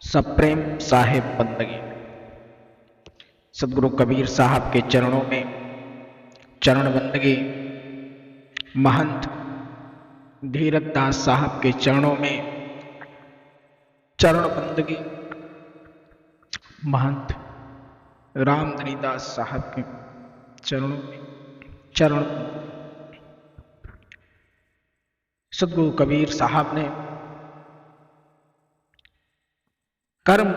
सप्रेम साहिब बंदगी। सदगुरु कबीर साहब के चरणों में चरण बंदगी। महंत धीरज दास साहब के चरणों में चरण बंदगी। महंत रामधनी दास साहब के चरणों में चरण बंदगी। सदगुरु कबीर साहब ने कर्म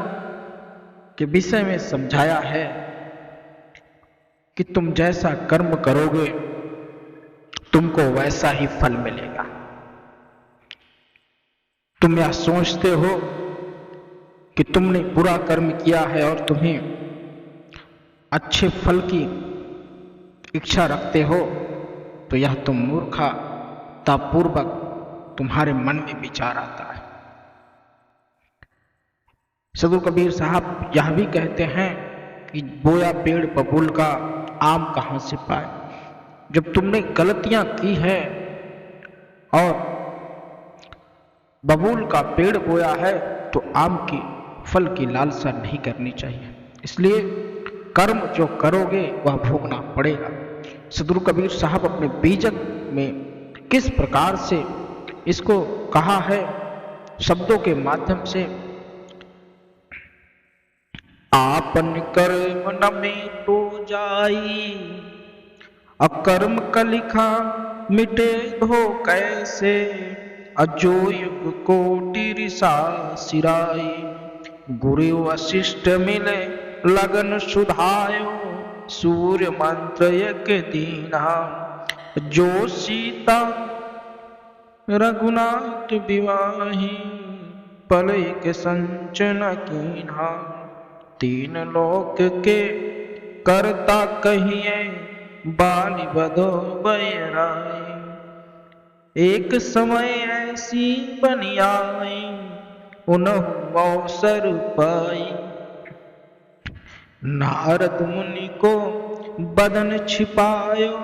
के विषय में समझाया है कि तुम जैसा कर्म करोगे तुमको वैसा ही फल मिलेगा। तुम यह सोचते हो कि तुमने बुरा कर्म किया है और तुम्हें अच्छे फल की इच्छा रखते हो, तो यह तुम मूर्खतापूर्वक तुम्हारे मन में विचार आता है। सदगुरु कबीर साहब यह भी कहते हैं कि बोया पेड़ बबूल का आम कहां से पाए। जब तुमने गलतियां की है और बबूल का पेड़ बोया है तो आम की फल की लालसा नहीं करनी चाहिए। इसलिए कर्म जो करोगे वह भोगना पड़ेगा। सदगुरु कबीर साहब अपने बीजक में किस प्रकार से इसको कहा है शब्दों के माध्यम से। आपन कर्म न में तो जाई, अकर्म का लिखा मिटे धो कैसे। अजो युग कोटि रिसा सिराई, गुरु वशिष्ठ मिले लगन सुधायो। सूर्य मंत्र एक दीना, जो सीता रघुनाथ विवाही। पलय के संचन कीन्हा, तीन लोक के करता कहिए। बाली बदो बैराई, एक समय ऐसी बनी आई। उन्हों अवसर पाई, नारद मुनि को बदन छिपायो।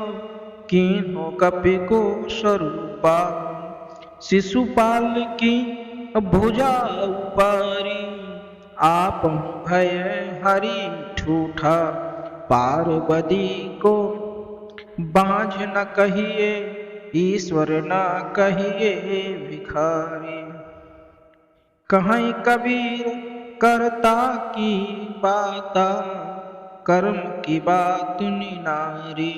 कीन्हो कपि को स्वरूपा, शिशुपाल की भुजा उपारी। आप भय हरि ठूठा, पार्वती को बांझ न कहिए। ईश्वर न कहिए भिखारी, कहीं कबीर करता की बाता। कर्म की बात निनारी।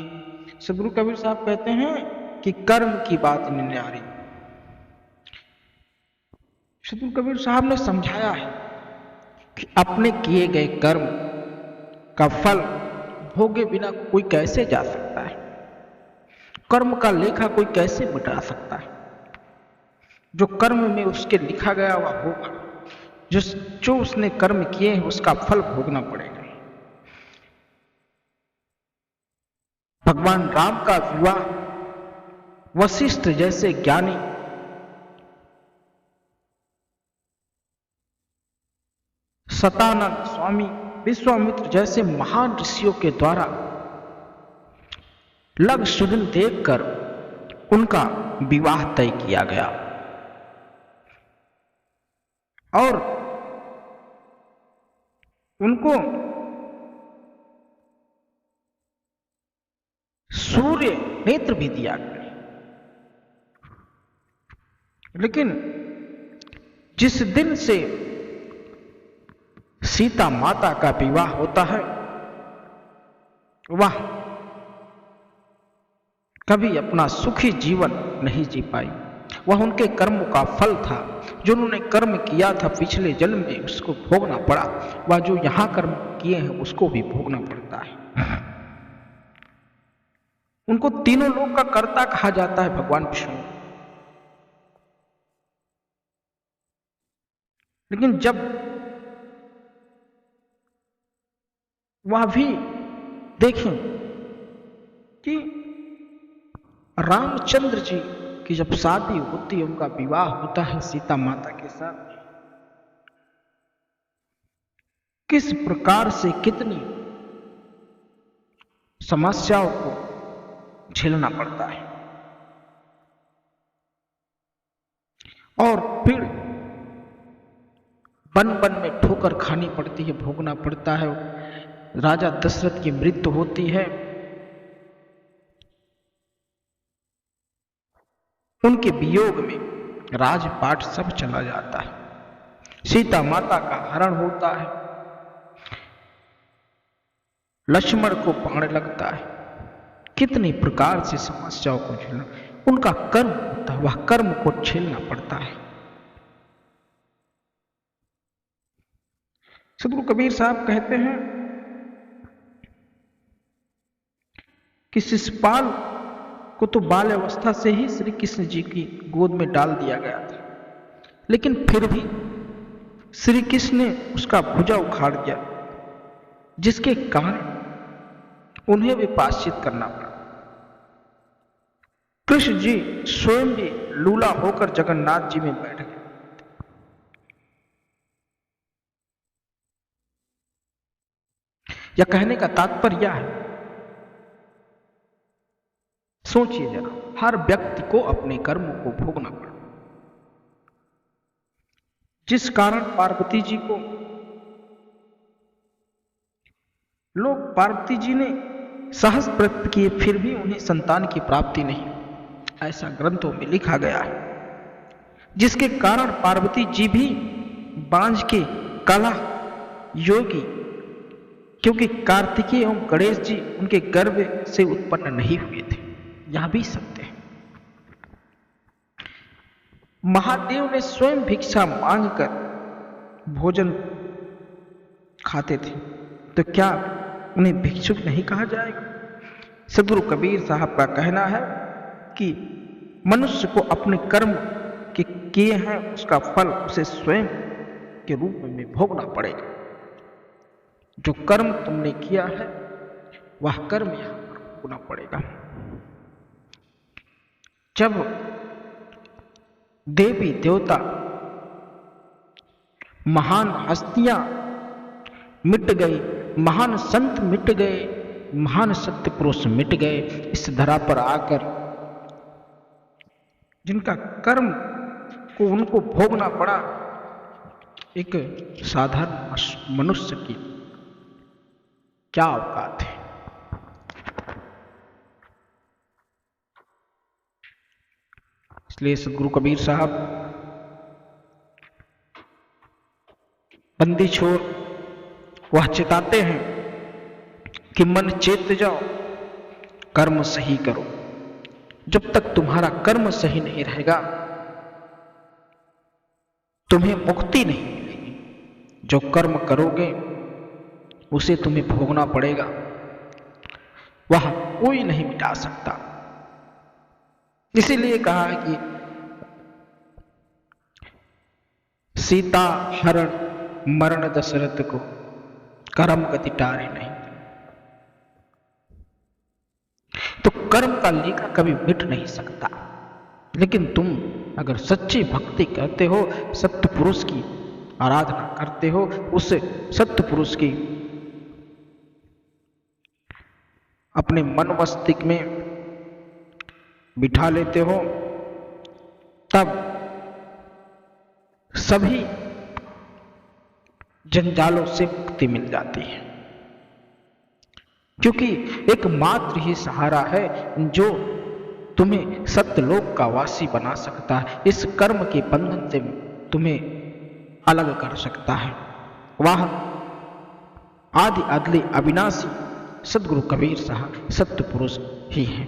सदगुरु कबीर साहब कहते हैं कि कर्म की बात निनारी। सदगुरु कबीर साहब ने समझाया है कि अपने किए गए कर्म का फल भोगे बिना कोई कैसे जा सकता है। कर्म का लेखा कोई कैसे मिटा सकता है। जो कर्म में उसके लिखा गया वह होगा। जो उसने कर्म किए हैं उसका फल भोगना पड़ेगा। भगवान राम का विवाह वशिष्ठ जैसे ज्ञानी सतानंद स्वामी विश्वामित्र जैसे महान ऋषियों के द्वारा लग सुदिन देखकर उनका विवाह तय किया गया और उनको सूर्य नेत्र भी दिया गया। लेकिन जिस दिन से सीता माता का विवाह होता है वह कभी अपना सुखी जीवन नहीं जी पाई। वह उनके कर्म का फल था। जो उन्होंने कर्म किया था पिछले जन्म में उसको भोगना पड़ा। वह जो यहां कर्म किए हैं उसको भी भोगना पड़ता है। उनको तीनों लोक का कर्ता कहा जाता है भगवान विष्णु। लेकिन जब वह भी देखें कि रामचंद्र जी की जब शादी होती है, उनका विवाह होता है सीता माता के साथ, किस प्रकार से कितनी समस्याओं को झेलना पड़ता है। और फिर बन बन में ठोकर खानी पड़ती है, भोगना पड़ता है। राजा दशरथ की मृत्यु होती है, उनके वियोग में राजपाट सब चला जाता है, सीता माता का हरण होता है, लक्ष्मण को बाण लगता है। कितनी प्रकार से समस्याओं को झेलना, उनका कर्म होता है, वह कर्म को झेलना पड़ता है। सदगुरु कबीर साहब कहते हैं कि शिशुपाल को तो बाल अवस्था से ही श्री कृष्ण जी की गोद में डाल दिया गया था, लेकिन फिर भी श्री कृष्ण ने उसका भुजा उखाड़ दिया, जिसके कारण उन्हें भी प्रायश्चित करना पड़ा। कृष्ण जी स्वयं भी लूला होकर जगन्नाथ जी में बैठ गए। यह कहने का तात्पर्य यह है, सोचिए जरा, हर व्यक्ति को अपने कर्म को भोगना पड़ा। जिस कारण पार्वती जी को लोग, पार्वती जी ने साहस प्रकट किए, फिर भी उन्हें संतान की प्राप्ति नहीं, ऐसा ग्रंथों में लिखा गया है। जिसके कारण पार्वती जी भी बांझ के कला योगी, क्योंकि कार्तिकेय एवं गणेश जी उनके गर्भ से उत्पन्न नहीं हुए थे, यह भी सत्य है। महादेव ने स्वयं भिक्षा मांगकर भोजन खाते थे, तो क्या उन्हें भिक्षुक नहीं कहा जाएगा? सदगुरु कबीर साहब का कहना है कि मनुष्य को अपने कर्म के किए हैं उसका फल उसे स्वयं के रूप में भोगना पड़ेगा। जो कर्म तुमने किया है वह कर्म यहां पर भोगना पड़ेगा। जब देवी देवता, महान हस्तियां मिट गई, महान संत मिट गए, महान सत्य पुरुष मिट गए, इस धरा पर आकर जिनका कर्म को उनको भोगना पड़ा, एक साधारण मनुष्य की क्या औकात है। इसलिए सदगुरु कबीर साहब बंदी छोड़ वह चिताते हैं कि मन चेत जाओ, कर्म सही करो। जब तक तुम्हारा कर्म सही नहीं रहेगा तुम्हें मुक्ति नहीं मिलेगी। जो कर्म करोगे उसे तुम्हें भोगना पड़ेगा, वह कोई नहीं मिटा सकता। इसीलिए कहा है कि सीता हरण मरण दशरथ को कर्म गति टारे नहीं। तो कर्म का लेखा कभी मिट नहीं सकता, लेकिन तुम अगर सच्ची भक्ति करते हो, सत्य पुरुष की आराधना करते हो, उस सत्य पुरुष की अपने मन मस्तिष्क में बिठा लेते हो, तब सभी जंजालों से मुक्ति मिल जाती है। क्योंकि एकमात्र ही सहारा है जो तुम्हें सत्यलोक का वासी बना सकता है, इस कर्म के बंधन से तुम्हें अलग कर सकता है। वह आदि अदली अविनाशी सदगुरु कबीर साहब सत्य पुरुष ही हैं।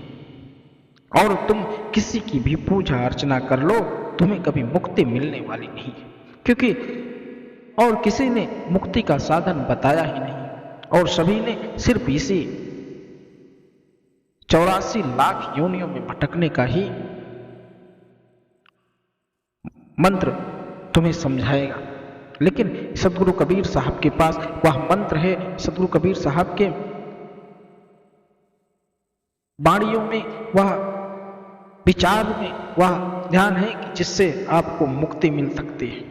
और तुम किसी की भी पूजा अर्चना कर लो, तुम्हें कभी मुक्ति मिलने वाली नहीं है, क्योंकि और किसी ने मुक्ति का साधन बताया ही नहीं, और सभी ने सिर्फ इसी 84 लाख योनियों में भटकने का ही मंत्र तुम्हें समझाएगा। लेकिन सदगुरु कबीर साहब के पास वह मंत्र है, सदगुरु कबीर साहब के वाणियों में, वह विचार में वह ध्यान है कि जिससे आपको मुक्ति मिल सकती है।